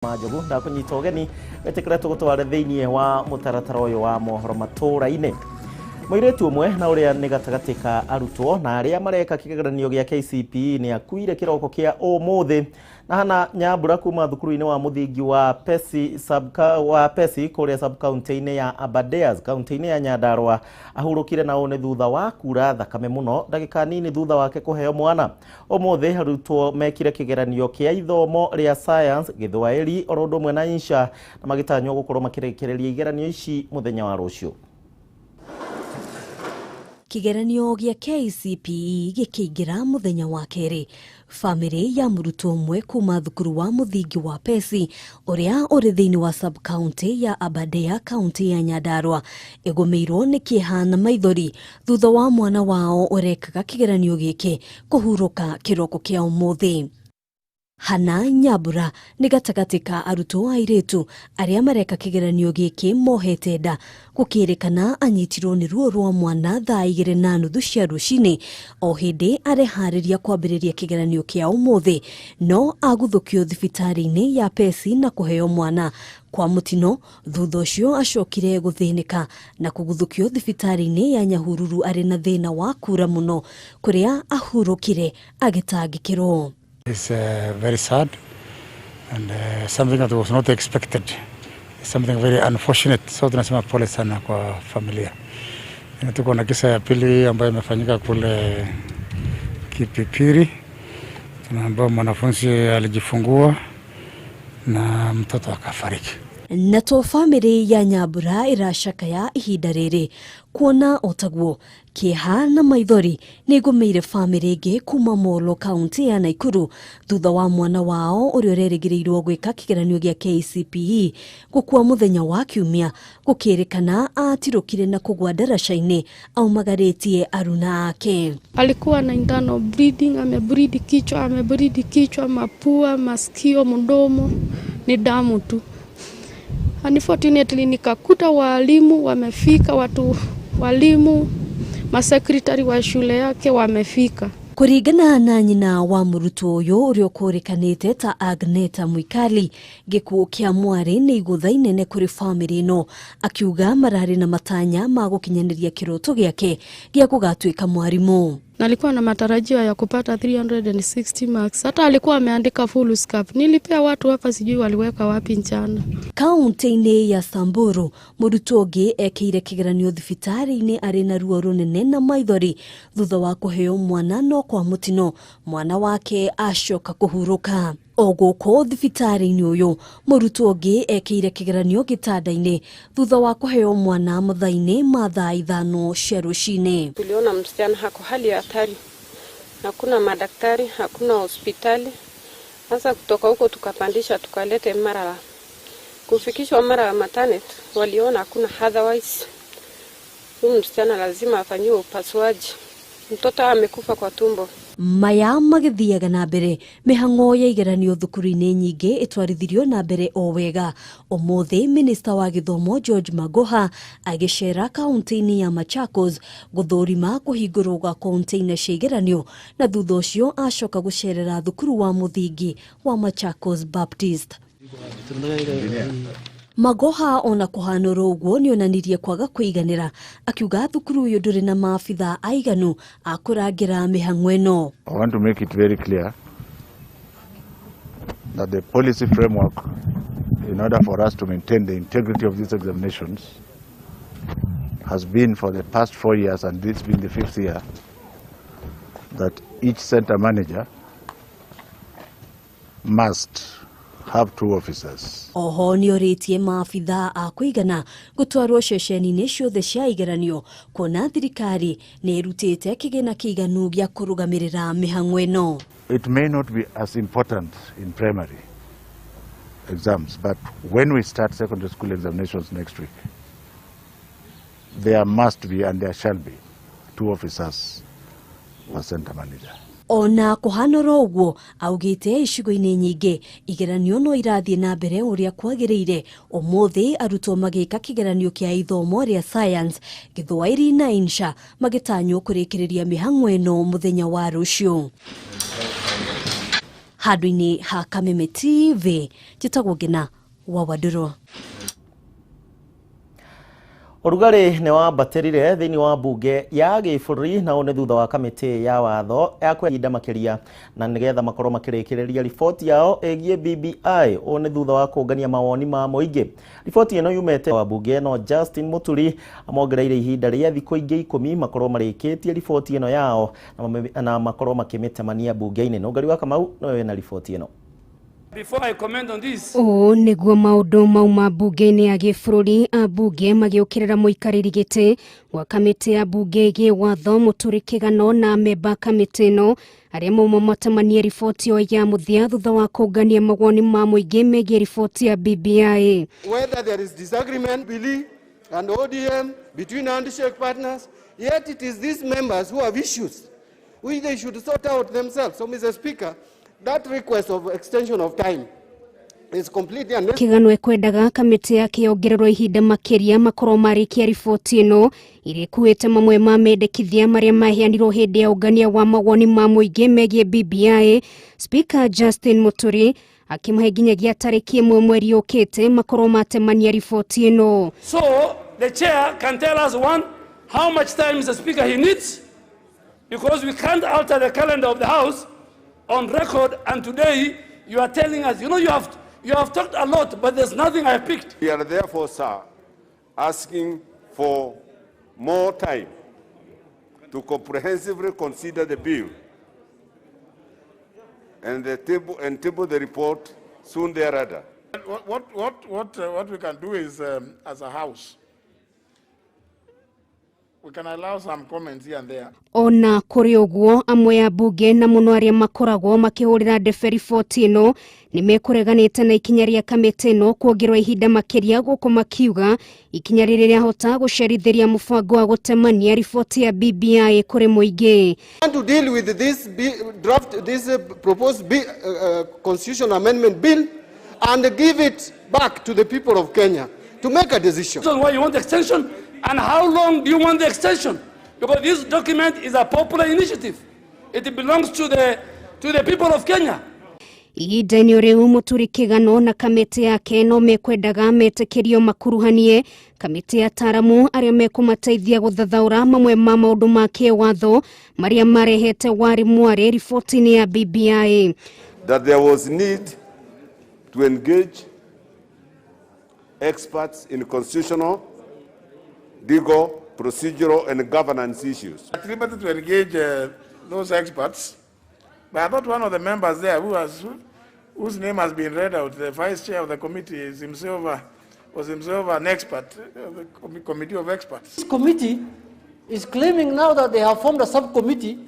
Majogu na kunyita ugeni wetekera tugutware thiini wa mutaratara uyu wa mohoro matura-ini muiretu umwe na uria ni gatagati ka arutwo na aria mareka kigeranio gia KCPE ni akuire kiroko kia umuthi na hana nyambura kuma thukuru-ini wa muthingi wa Pesi Kuria sub county-ini ya Abadeas county-ini ya Nyandarua ahurukire na one thutha wa kura thakame muno ndagika nini thutha wake kuheo mwana umuthi arutwo mekire kigeranio kia ithomo ria science githwairi orondo mwe na insha na magitanywo gukorwo makirekereria igeranio ici muthenya wa rucio. Kigeranio gia KCPE gikiingira muthenya wa keri. Family ya murutwo umwe kuma thukuru wa muthingi wa Pesi uria uri thiini wa sub county ya Abadea county ya Nyandarua igomeirwo ni kihana maithori thutha wa mwana wao urekaga kigeranio giki kuhuruka kiroko kia umuthi. Hana nyambura ni gatagati ka arutwo airetu aria mareka kigeranio giki mohete nda gukirikana anyitirwo ni ruo rwa mwana thaa 2:30 cia rucini o hindi arehariria kwambiriria kigeranio kia umuthi no aguthukio thibitari-ini ya Pesi na kuheo mwana kwa mutino thutha ucio acokire guthinika na kuguthukio thibitari-ini ya Nyahururu ari na thina wa kura muno kuria ahurukire agitangikirwo. It's very sad and something that was not expected. Something very unfortunate. So tunasema pole sana kwa familia. Tuko na kisa ya pili ambayo imefanyika kule Kipipiri. Tunaambiwa mwanafunzi alijifungua na mtoto akafariki. Nato family ya nyambura irashakaya ihinda riri kuona otagwo kiha na maithori nigumeire family ingi kuma Molo county ya Naikuru thutha wa mwana wao uria ureregereirwo gwika kigeranio gia KCPE gukua muthenya wa kiumia gukirikana atirukire na kugwa daraca-ini aumagaritie aruna ake. Alikuwa na internal bleeding, amebleed kichwa, mapua, masikio, mdomo, ni damu tu. Unfortunately nikakuta walimu wamefika, walimu masekretari wa shule yake wamefika. Kuringana na nyina wa murutwo uyu uria ukurikanite ta Agneta Mwikali gikuo kia mwari ni igutha inene kuri family no akiuga marari na matanya ma gukinyaniria kiroto giake gia kugatwika mwarimu. Nalikuwa na matarajio ya kupata 360 marks. Hata alikuwa ameandika full scarf. Nilipea watu hapa sijui waliweka wapi njana. Kaunti-ini ya Samburu murutwo ungi ekeire kigeranio thibitari-ini ari na ruo runene na maithori thutha wa kuheo mwana no kwa mutino mwana wake acoka kuhuruka. Oguko thibitari-ini uyu murutwo ungi ekeire kigeranio gitanda-ini thutha wa kuheo mwana muthaini ma thaa 5 cia rucini. Tuliona msichana hako hali ya hatari. Hakuna madaktari, hakuna hospitali. Sasa kutoka huko tukapandisha tukalete Marala. Kufikishwa Marala maternity waliona hakuna, otherwise huyu msichana lazima afanyiwe upasuaji. Mtoto amekufa kwa tumbo. Maya magithiaga na mbere mihango ya igeranio thukuru-ini nyingi itwarithirio na mbere o wega. Umuthi minister wa githomo George Magoha agicera kaunti-ini ya Machakos guthurima kuhingurwo gwa kaunti-ini cia igeranio na thutha ucio acoka gucerera thukuru wa muthingi wa Machakos Baptist. Magoha ona kuhanoro uguo ni onanirie kwaga kwiganira akiuga thukuru uyu nduri na maafitha aiganu akurangira mihango ino. I want to make it very clear that the policy framework, in order for us to maintain the integrity of these examinations, has been for the past 4 years, and this being the 5th year, that each center manager must have 2 officers. Oho ni oritie maafitha a kuigana gutwarwo ceceni-ini ciothe cia igeranio kuona thirikari ni irutite kigina kiiganu gia kurugamirira mihango ino. It may not be as important in primary exams, but when we start secondary school examinations next week, there must be and there shall be 2 officers per center manager. Ona kuhanoro uguo augite icigo-ini nyingi igeranio no irathie na mbere uria kwagiriire. Umuthi arutwo magika kigeranio kia ithomo ria science githwairi na insha magitanywo kurikiriria mihango ino muthenya wa rucio. Handũ-inĩ ha Kameme TV njĩtagwo Ngina wa Wadũrwo. Ũrugarĩ nĩ wambatĩrire thĩinĩ wa mbunge ya gĩbũrũri na one thutha wa kamĩtĩ ya watho ya kwĩhinda makĩria na nĩgetha makorwo makĩrĩkĩrĩria riboti yao ĩgiĩ BBI one thutha wa kũngania mawoni ma mũingĩ. Riboti ĩno yumĩte wa mbunge ĩno Justin Muturi amongereire ihinda rĩa thikũ ingĩ 10 makorwo marĩkĩtie riboti ĩno yao na makorwo makĩmĩtemania mbunge-inĩ. Nũngari wa Kamau nowe na riboti ĩno. Before I comment on this, nĩguo maũndũ mauma mbunge-inĩ ya gĩbũrũri ambunge magĩũkĩrĩra mũikarĩri gĩtĩ wa kamĩtĩ ya mbunge ĩgiĩ watho Mũturi Kĩgano na memba kamĩtĩ ĩno arĩa mauma matemanie riboti ĩyo ya mũthia thutha wa kũngania mawoni ma mũingĩ megiĩ riboti ya BBI. Whether there is disagreement, Billy and ODM between handshake partners, yet it is these members who have issues which they should sort out themselves. So, Mr. Speaker, that request of extension of time is completely unnecessary. Kĩgano ekwendaga kamĩtĩ yake yongererwo ihinda makĩria makorwo marĩkia riboti ĩno ĩrĩa ĩkuĩte mamwe ma mendekithia marĩa maheanirwo hĩndĩ ya ũngania wa mawoni ma mũingĩ megiĩ BBI. Speaker Justin Muturi akĩmahe nginyagia tarĩki 1 mweri ũkĩte makorwo matemania riboti ĩno. so the chair can tell us one, how much time Mr. Speaker he needs, because we can't alter the calendar of the House on record, and today you are telling us, you have talked a lot, but there's nothing I have picked. We are therefore, sir, asking for more time to comprehensively consider the bill and table the report soon thereafter. What we can do is, as a House, we can allow some comments here and there. Ona kũrĩ ũguo amwe a mbunge na mũno arĩa makoragwo makĩhũrĩra ndebe riboti ĩno nĩ mekũreganĩte na ikinya rĩa kamĩtĩ ĩno kuongererwo ihinda makĩria gũkũ makiuga ikinya rĩrĩ rĩahota gũcerithĩria mũbango wa gũtemania riboti ya BBI kũrĩ mũingĩ. And to deal with this proposed constitutional amendment bill and give it back to the people of Kenya to make a decision. So why you want the extension? And how long do you want the extension? Because this document is a popular initiative. It belongs to the people of Kenya. Ihinda-inĩ rĩu Mũturi Kĩgano na kamĩtĩ yake no mekwendaga metĩkĩrio makuruhanie kamĩtĩ ya ataaramu arĩa mekũmateithia gũthathaũra mamwe ma maũndũ ma kĩwatho marĩa marehete wari mware riboti-inĩ ya BBI. That there was need to engage experts in constitutional, legal, procedural, and governance issues. At liberty to engage those experts, but I thought one of the members there whose name has been read out, the vice chair of the committee, was himself an expert of the committee of experts. This committee is claiming now that they have formed a subcommittee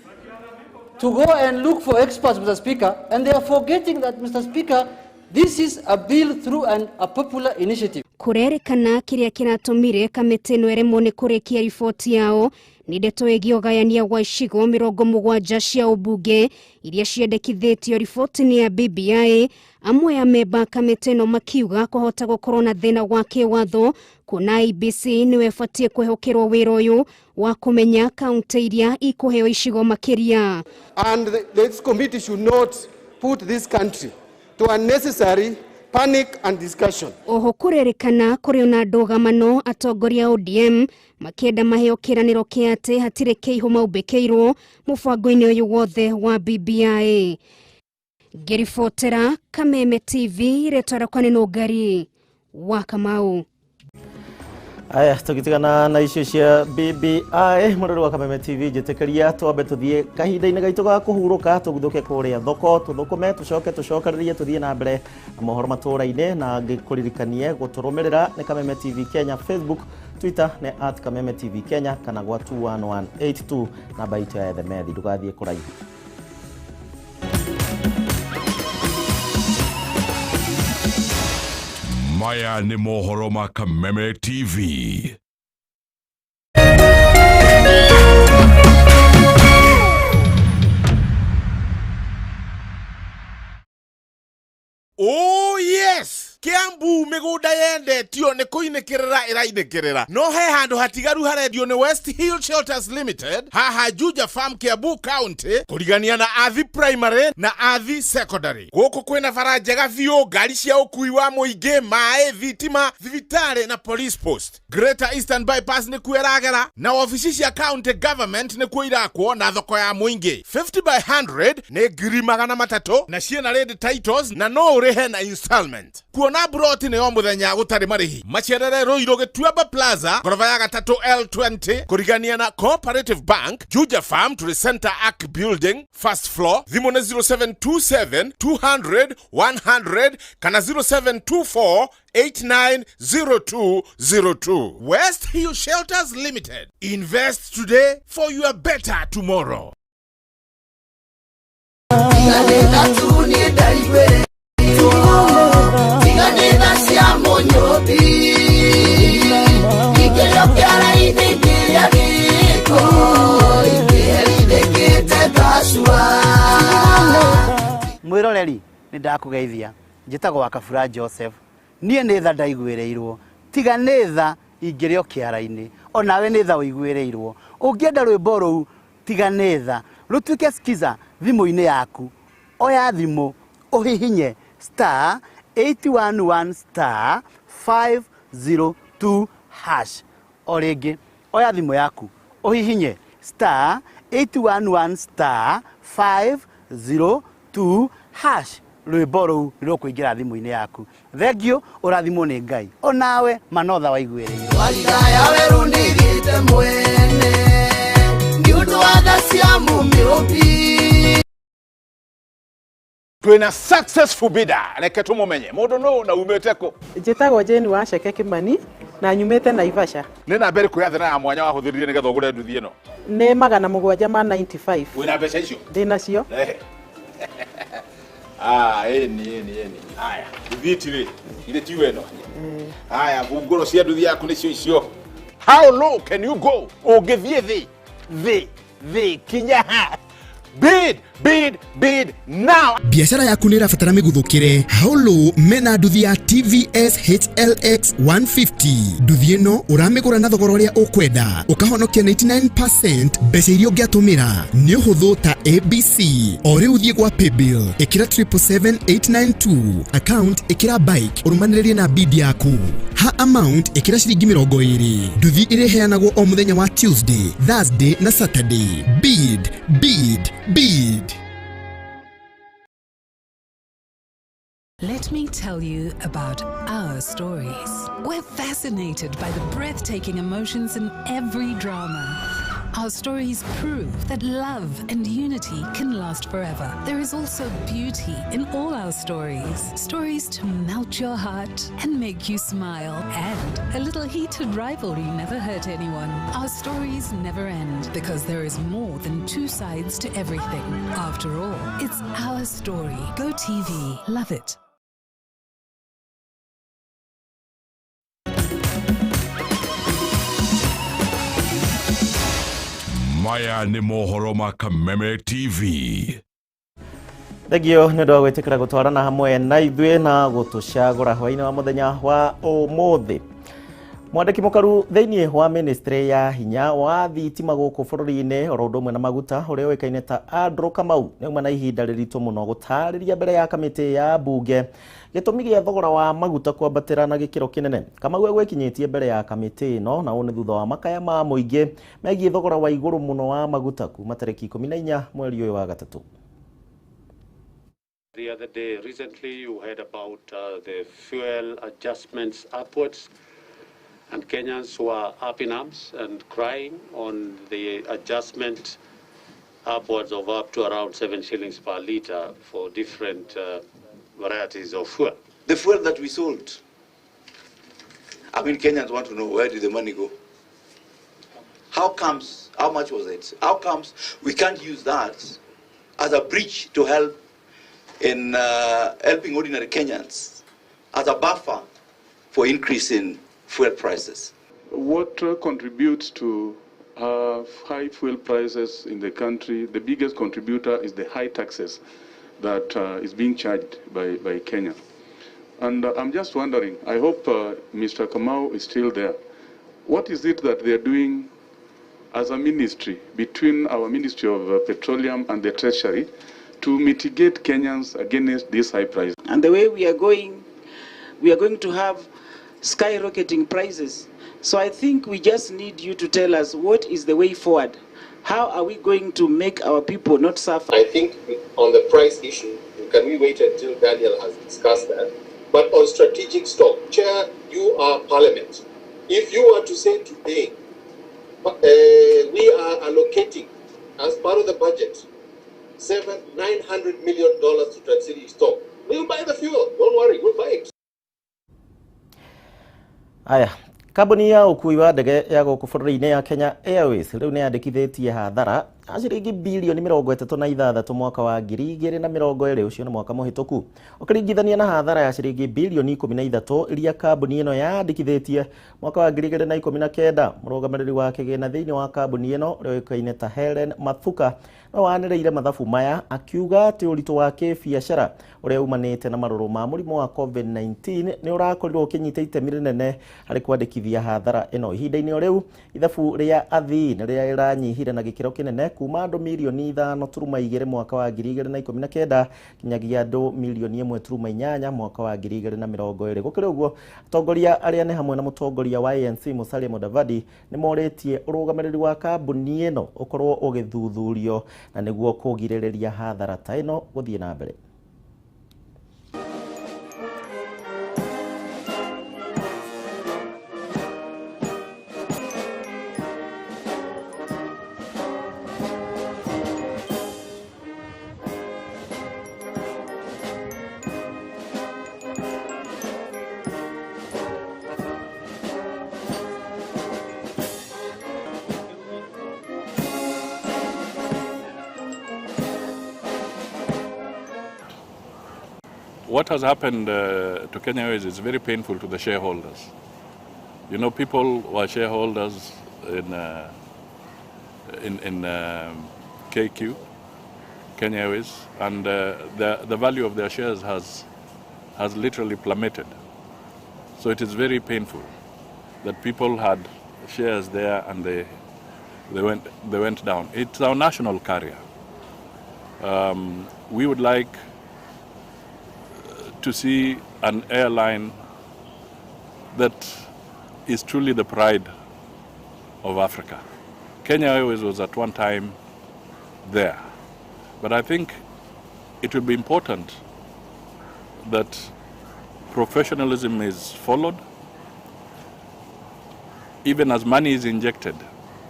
to go and look for experts, Mr. Speaker, and they are forgetting that, Mr. Speaker, this is a bill through a popular initiative. Kũrerĩkana kĩrĩa kĩratũmire kamĩtĩ ĩno ĩremwo nĩ kũrĩkia riboti yao nĩ ndeto ĩgiĩ ũgayania wa icigo 70 cia ũmbunge iria ciendekithĩtio riboti-inĩ ya BBI. Amwe ya memba kamĩtĩ ĩno makiuga kũhota gũkorwo na thĩna wa kĩwatho kuona IEBC nĩwe ĩbatiĩ kwĩhokerwo wĩra ũyũ wa kũmenya kaunti iria ikũheo icigo makĩria. And this committee should not put this country to unnecessary panic and discussion. Oho kũrerĩkana kũrĩ na ndũgamano atongoria ODM makĩenda maheo kĩranĩro kĩa atĩ hatirĩ kĩiho maumbĩkĩirwo mũbango-inĩ ũyũ wothe wa BBI. Ngĩribotera Kameme TV rĩtwa rĩakwa nĩ Nũngari wa Kamau. Aya tũgĩtigana na icio cia BBI mũrũri wa Kameme TV njĩtĩkĩria twambe tũthiĩ kahinda-inĩ gaitũ ga kũhurũka tũgũthũke kũrĩa thoko tũthũkũme tũcokererie tũthiĩ na mbere na mohoro matũra-inĩ na ngĩkũririkanie gũtũrũmĩrĩra nĩ Kameme TV Kenya Facebook, Twitter nĩ @Kameme TV Kenya kana gwa 21182 namba itũ ya Ethemethi ndũgathiĩ kũraihu. Maya ni mohoro ma Kameme TV. Oh yes! Kiambu migunda yendetio ni kuinikirira irainikirira no he handu hatigaru harendio ni West Hill Shelters Limited haha Juja Farm, Kiambu County, kurigania na Athi Primary na Athi Secondary. Guku kwina bara njega biũ, ngari cia ũkui wa mũingĩ, maĩ, thitima, thibitari na police post. Greater Eastern Bypass ni kueragera na ofici cia county government ni kuirakwo na thoko ya mũingĩ. 50 by 100 ni 300,000 na ciena red titles na no urihe na installment. Kuona broti ni o muthenya gutari marihi. Maciarere Ruiru Gituamba Plaza, gorofa ya 3 L20, kurigania na Cooperative Bank, Juja Farm to the Center Arc Building, first floor. Thimu na 0727 200 100 kana 0724 890202. West Hill Shelters Limited. Invest today for your better tomorrow. Mwiroreri ni ndakugeithia njitagwo wa Kabura Joseph nie nĩ tha ndaiguĩrĩirwo tiga nĩ tha ingĩrĩo kĩara-inĩ onawe nĩ tha ũiguĩrĩirwo ũngĩenda rwĩmbo rũu tiga nĩ tha rũtuĩke skiza thimũ-inĩ yaku oya thimũ ũhihinye star 811 star 502 hash o rĩngĩ oya thimũ yaku ũhihinye star 811 star 502 hash rwĩmbo rũu rũkũingĩra thimũ-inĩ yaku. Thengio ũrathimwo nĩ Ngai onawe manotha waiguĩrĩirwo warigaya werũ nĩgĩte mwene nĩ ũndũ wa tha cia mũmĩũmbi. Twina successful bidder reke tumumenye mundu no na umete ko. Njitagwo Jane wa Sheke Kimani na nyumete Naivasha. Nĩ na mbere kuyathira ya mwanya wahũthĩrire nĩgetha ũgũre nduthi ĩno. Nĩ 795. Wĩna mbeca icio? Ndĩna cio. Eni. Haya, nduthi itire ile tiwe ĩno. Haya, ngũngũro cia nduthi yaku nĩcio icio. How low can you go? Ũngĩthiĩ thĩ kinya ha. Bid now. Biashara yaku nĩ ĩrabatara mĩguthũkĩre. Haulo mena nduthi ya TVS HLX 150. Nduthi ĩno ũramĩgũra na thogora ũrĩa ũkwenda. Ũkahonokia 99% mbeca iria ũngĩatũmĩra. Nĩ ũhũthũ ta ABC. O rĩu thiĩ gwa paybill. Ĩkĩra 77892. Account ĩkĩra bike. Ũrũmanĩrĩrie na bid yaku. Ha amount ĩkĩra ciringi 20. Nduthi ĩrĩheanagwo o mũthenya wa Tuesday, Thursday na Saturday. Bid. Let me tell you about our stories. We're fascinated by the breathtaking emotions in every drama. Our stories prove that love and unity can last forever. There is also beauty in all our stories. Stories to melt your heart and make you smile. And a little heated rivalry never hurt anyone. Our stories never end because there is more than two sides to everything. After all, it's our story. Go TV. Love it. Maya nĩ mohoro ma Kameme TV. Thegio nĩ ũndũ wa gwĩtĩkĩra gũtwarana hamwe na ithuĩ na gũtũcagũra hwaĩ-inĩ wa mũthenya wa ũmũthĩ. Mwandĩki mũkaru thĩinĩ wa ministry ya hinya wa thitima gũkũ bũrũri-inĩ oro ũndũ ũmwe na maguta ũrĩa ũĩkaine ta Andrew Kamau nĩ uma na ihinda rĩritũ mũno gũtarĩria mbere ya kamĩtĩ ya mbunge gĩtũmi gĩa thogora wa maguta kwambatĩra na gĩkĩro kĩnene. Kamau egwĩkinyĩtie mbere ya kamĩtĩ ĩno na ũũ nĩ thutha wa makaya ma mũingĩ megiĩ thogora wa igũrũ mũno wa maguta kuma tarĩki 14 mweri ũyũ wa gatatũ. The other day, recently, you heard about the fuel adjustments upwards, and Kenyans were up in arms and crying on the adjustment upwards of up to around 7 shillings per litre for different varieties of fuel. The fuel that we sold, I mean, Kenyans want to know, where did the money go? How comes, how much was it? How comes we can't use that as a bridge to help in helping ordinary Kenyans, as a buffer for increase in fuel prices? What contributes to high fuel prices in the country? The biggest contributor is the high taxes that is being charged by Kenya. And I'm just wondering, I hope Mr. Kamau is still there. What is it that they're doing as a ministry, between our Ministry of Petroleum and the Treasury, to mitigate Kenyans against this high price? And the way we are going to have skyrocketing prices. So I think we just need you to tell us what is the way forward. How are we going to make our people not suffer? I think on the price issue, can we wait until Daniel has discussed that? But on strategic stock, Chair, you are Parliament. If you were to say today, we are allocating, as part of the budget, $900 million to strategic stock. We'll buy the fuel. Don't worry, we'll buy it. Aya, kambuni ya ukui wa ndege ya gũkũ bũrũri-inĩ ya Kenya Airways rĩu nĩ yandĩkithĩtie hathara ya ciringi bilioni 36 mwaka wa 2020 ũcio nĩ mwaka mũhĩtũku, ũkĩringithania na hathara ya ciringi bilioni 13 iria kambuni ĩno yandĩkithĩtie mwaka wa 2019. Mũrũgamĩrĩri wa kĩgĩna thĩinĩ wa kambuni ĩno ũrĩa ũĩkaine ta Helen Mathuka no wanĩrĩire mathabu maya akiuga atĩ ũritũ wa kĩbiacara ũrĩa umanĩte na marũrũ ma mũrimũ wa COVID-19 nĩ ũrakorirwo ũkĩnyita itemi rĩnene harĩ kwandĩkithia hathara ĩno. Ihinda-inĩ rĩu ithabu rĩa athii nĩ rĩrĩa rĩranyihire na gĩkĩro kĩnene kuma andũ milioni 5.2 mwaka wa 2019 kinyagia andũ milioni 1.8 mwaka wa 2020. Gũkĩrĩ ũguo, atongoria arĩa nĩ hamwe na mũtongoria wa ANC Musalia Mudavadi nĩ morĩtie ũrũgamĩrĩri wa kambuni ĩno ũkorwo ũgĩthuthurio na nĩguo kũgirĩrĩria hathara ta ĩno gũthiĩ na mbere. What has happened to Kenya Airways is very painful to the shareholders. You know, people were shareholders in KQ, Kenya Airways, and the value of their shares has literally plummeted. So it is very painful that people had shares there and they went down. It's our national carrier. We would like to see an airline that is truly the pride of Africa. Kenya Airways was at one time there, but I think it will be important that professionalism is followed. Even as money is injected,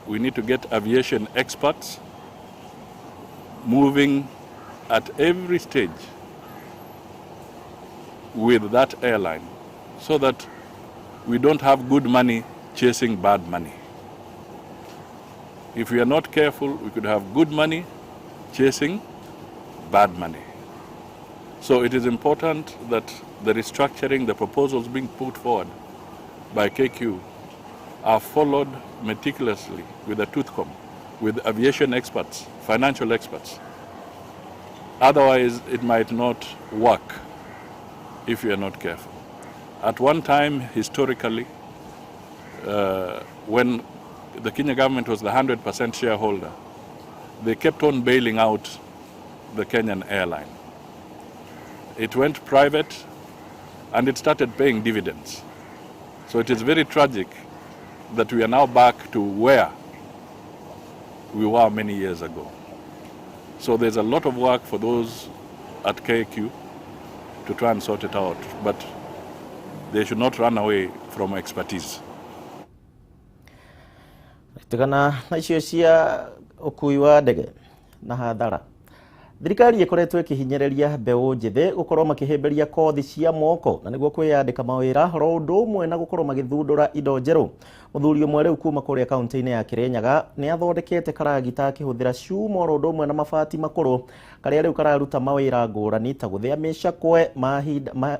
we need to get aviation experts moving at every stage with that airline so that we don't have good money chasing bad money. If we are not careful, we could have good money chasing bad money. So it is important that the restructuring, the proposals being put forward by KQ are followed meticulously with a tooth comb, with aviation experts, financial experts. Otherwise, it might not work if we are not careful. At one time, historically, when the Kenya government was the 100% shareholder, they kept on bailing out the Kenyan airline. It went private and it started paying dividends. So it is very tragic that we are now back to where we were many years ago. So there's a lot of work for those at KQ to try and sort it out, but they should not run away from expertise. Tigana na icio cia ũkui wa ndege na hathara. Thirikari ĩkoretwo ĩkĩhinyĩrĩria mbeũ njĩthĩ gũkorwo makĩhĩmbĩria kothi cia moko na nĩguo kwĩyandĩka mawĩra ro ũndũ ũmwe na gũkorwo magĩthundũra indo njerũ. Mũthuri ũmwe rĩu kuma kũrĩa kaunti-inĩ ya Kirinyaga nĩ athondekete karagita akĩhũthĩra cuma ro ũndũ ũmwe na mabati makũrũ karĩa rĩu kararuta mawĩra ngũrani ta gũthĩa mĩcakwe,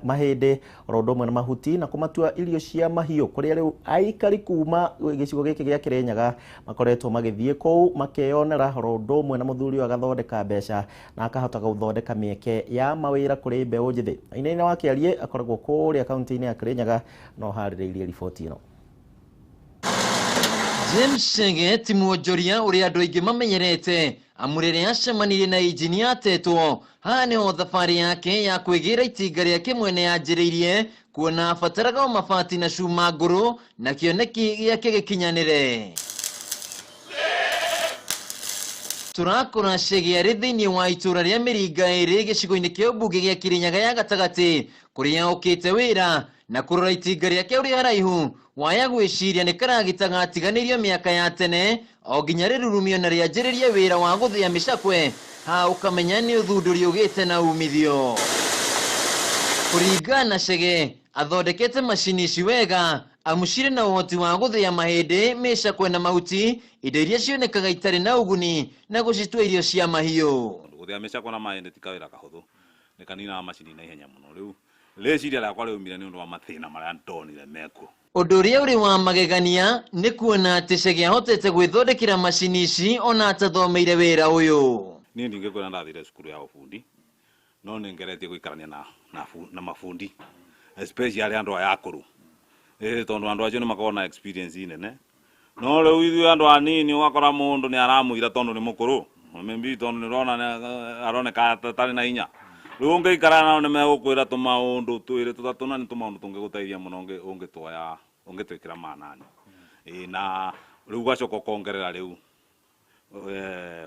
mahĩndĩ ro ũndũ ũmwe na mahuti na kũmatua irio cia mahiũ, kũrĩa rĩu aikari kuma gĩcigo gĩkĩ gĩa Kirinyaga makoretwo magĩthiĩ kũu makeyonera ro ũndũ ũmwe na mũthuri ũyũ agathondeka mbeca na akahota guthondeka mieke ya mawira kuri mbeu njithi. Aina-inĩ wa Kiarie akoragwo kuria kaunti-inĩ ya Kirinyaga no harĩrĩirie riboti ĩno. James Chege ti mwonjoria uria andu aingi mamenyerete amurere acemanirie na injinia Tetwo hane thabari yake ya kwigira itinga riake mwene yanjiriirie kuona abataraga mabati na cuma nguru na kioneki giake gikinyanire. Turakora Chege ari thiini wa itura ria Miringa iri gicigo-ini kia ubunge gia Kirinyaga ya gatagati kuria okite wira na kurora itinga riake uri haraihu waya gwiciria ni karagitaga atiganirio miaka ya tene o nginya rirurumio na rianjiririe wira wa guthia micakwe ha ukamenya ni uthunduri ugite na umithio. Kuringana Chege athondekete mashini ici wega amucire na uhoti wa guthia mahindi micakwe na mahuti indo iria cionekaga itari na uguni na gucitua irio cia mahiu. Guthia micakwe na mahindi ti kawira kahuthu ni kanina na mashini na ihenya muno riu reciria riakwa riumire ni undu wa mathina maria ndonire mekuo. Undu uria uri wa magegania ni kuona ati Chege ahotete gwithondekera mashini ici ona atathomeire wira uyu. Ni ndingikwira ndathire cukuru ya ufundi no ningeretie guikarania na mafundi especially andu aya akuru tondu andu acio ni makoragwo na experience nene no riu ithuĩ andu anini ugakora mundu ni aramuira tondu ni mukuru maybe tondu ni rona aroneka tari na hinya riu ungiikara nao ni megukwira tumaundu twiri tutatu na ni tumaundu tungiguteithia muno ungitwikira manani na riu ugacoka ukongerera riu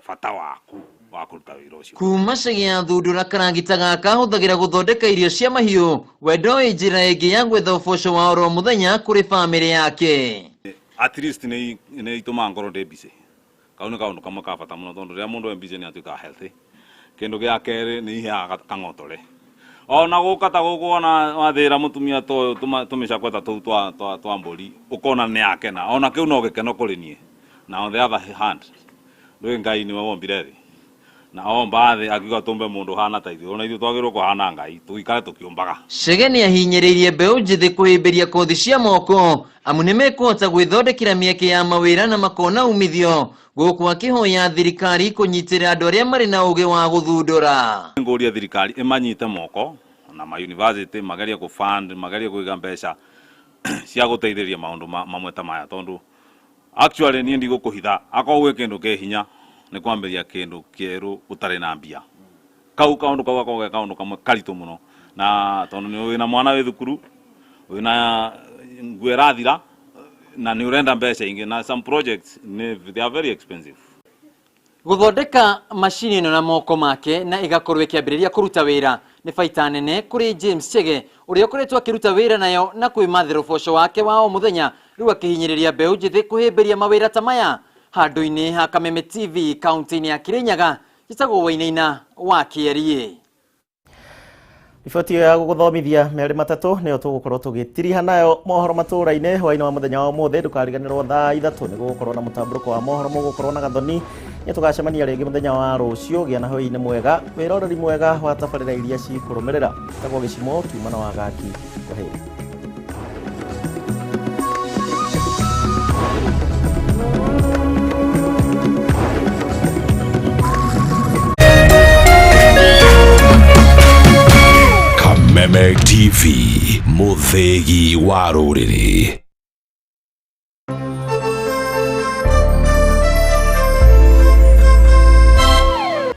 bata waku wa kuruta wira ucio. Kuma Chege athundura karagita gaka ahuthagira guthondeka irio cia mahiu wendo njira ingi ya gwetha uboco wa oro muthenya kuri family yake. At least ni ituma ngoro ndi busy kauni kaundu kamwe ka bata muno tondu ria mundu e busy ni atuika healthy kindu gia keri ni iheaga kang'otore ona gukata gukona wathira mutumia to tumicakweta tu twa mburi ukona ni yake na ona kiu no gikeno kuri nie na on the other hand rwe Ngai ni wombire thi na omba thi akiuga tumbe mundu hana ta ithuĩ ona ithuĩ twagĩrĩirwo kũhana Ngai tuikare tukiumbaga. Chege ni ahinyĩrĩirie mbeũ njithi kuhĩmbĩria kothi cia moko amu nĩ mekũhota gwĩthondekera mĩeke ya mawĩra na makona umithio gũkũ akĩhoya thirikari kũnyitĩrĩra andũ arĩa marĩ na ũgĩ wa gũthundũra. Ngũria thirikari ĩmanyite moko na ma university magerie kũfund magerie kũiga mbeca cia gũteithĩrĩria maũndũ mamwe ta maya tondu actually ni ndi gukuhitha akogwe kindu ke hinya ni kwambiria kindu kieru utari na mbia kau kaundu kagoga kaundu kamwe karitu muno na tondu ni wina mwana we thukuru wina ngwerathira na ni urenda mbeca ingi na some projects they are very expensive. Guthondeka mashini ino na moko make na igakorwo ikiambiriria kuruta wira ni baita nene kuri James Chege uria ukoretwo akiruta wira nayo na kwimathira uboco wake wa o muthenya riu akihinyiriria mbeũ njithi kuhimbiria mawira ta maya handu-ini ha Kameme TV kaunti-ini ya Kirinyaga gitagwo Wainaina wa Kiarie. Riboti ya guthomithia meri matatu niyo tugukorwo tugitiriha nayo mohoro matura-ini hwaini wa muthenya wa umuthi ndukariganirwo thaa 3 ni gugukorwo na mutamburuko wa mohoro mugukorwo na gathoni ni tugacemania ringi muthenya wa rucio gia na hwaini mwega wiroreri mwega wa tabarira iria cikurumirira tagwo Gichimu tumana wa gaki kwa heri. Kameme TV, muthegi wa rũrĩrĩ.